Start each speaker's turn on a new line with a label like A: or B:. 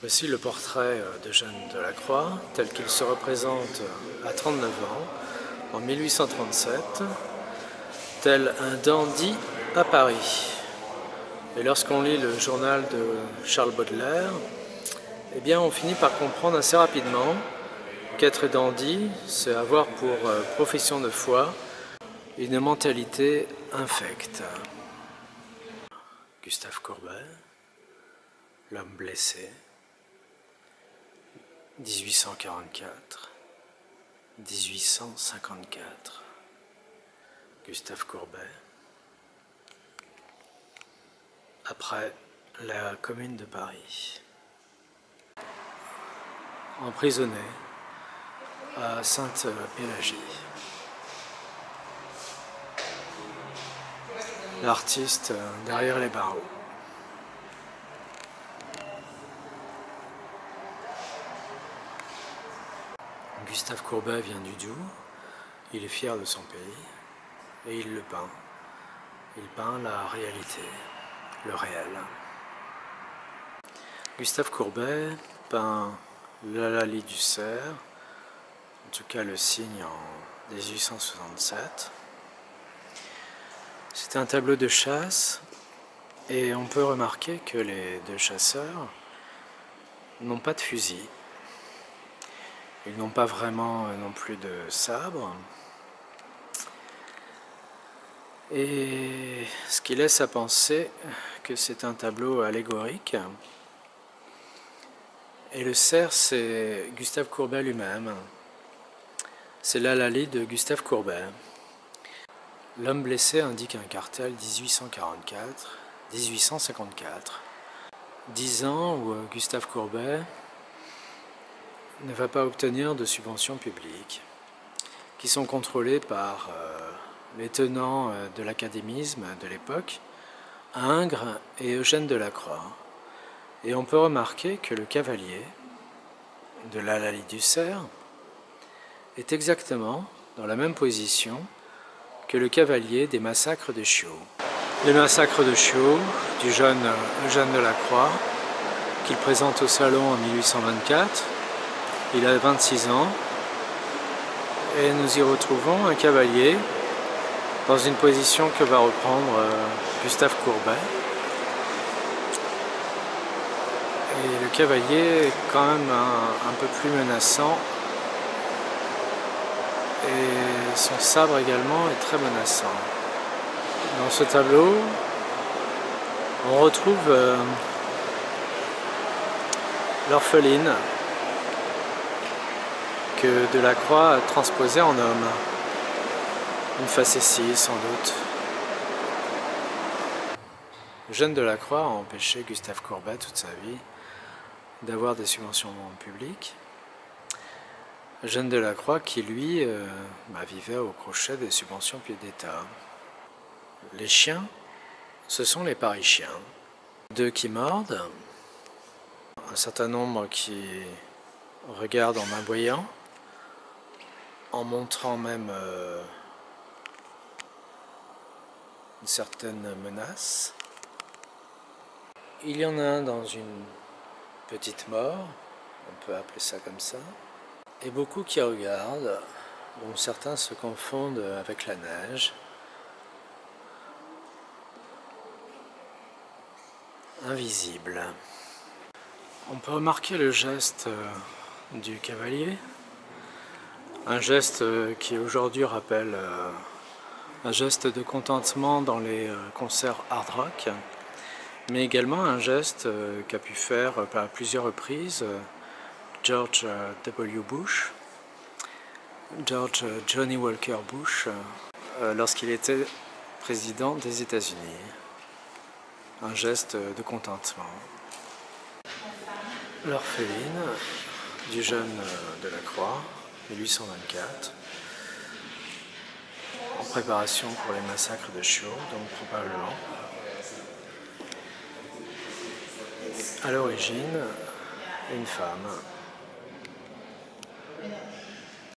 A: Voici le portrait d'Eugène Delacroix, tel qu'il se représente à 39 ans, en 1837, tel un dandy à Paris. Et lorsqu'on lit le journal de Charles Baudelaire, eh bien on finit par comprendre assez rapidement qu'être dandy, c'est avoir pour profession de foi une mentalité infecte. Gustave Courbet, l'homme blessé, 1844-1854. Gustave Courbet. Après la Commune de Paris. Emprisonné à Sainte-Pélagie. L'artiste derrière les barreaux. Gustave Courbet vient du Doubs, il est fier de son pays et il le peint. Il peint la réalité, le réel. Gustave Courbet peint l'Eulalie du Cerf, en tout cas le signe en 1867. C'est un tableau de chasse et on peut remarquer que les deux chasseurs n'ont pas de fusil. Ils n'ont pas vraiment non plus de sabre. Et ce qui laisse à penser que c'est un tableau allégorique. Et le cerf, c'est Gustave Courbet lui-même. C'est l'Eulalie de Gustave Courbet. L'homme blessé indique un cartel 1844-1854. 10 ans où Gustave Courbet ne va pas obtenir de subventions publiques, qui sont contrôlées par les tenants de l'académisme de l'époque, Ingres et Eugène Delacroix. Et on peut remarquer que le cavalier de l'Eulalie du Cerf est exactement dans la même position que le cavalier des massacres de Chiots. Les massacres de Chiots du jeune Eugène Delacroix, qu'il présente au Salon en 1824. Il a 26 ans et nous y retrouvons un cavalier dans une position que va reprendre Gustave Courbet. Et le cavalier est quand même un peu plus menaçant et son sabre également est très menaçant. Dans ce tableau, on retrouve l'orpheline que Delacroix a transposée en homme. Une facétie sans doute. Eugène Delacroix a empêché Gustave Courbet toute sa vie d'avoir des subventions publiques. Eugène Delacroix qui lui vivait au crochet des subventions d'État. Les chiens, ce sont les Paris-chiens. 2 qui mordent, un certain nombre qui regardent en aboyant, en montrant même une certaine menace. Il y en a un dans une petite mort, on peut appeler ça comme ça, et beaucoup qui regardent, dont certains se confondent avec la neige. Invisible. On peut remarquer le geste du cavalier, un geste qui aujourd'hui rappelle un geste de contentement dans les concerts hard rock, mais également un geste qu'a pu faire à plusieurs reprises George W. Bush, George Johnny Walker Bush, lorsqu'il était président des États-Unis. Un geste de contentement. L'orpheline du jeune Delacroix, 1824, en préparation pour les massacres de Chiots, donc probablement. À l'origine, une femme.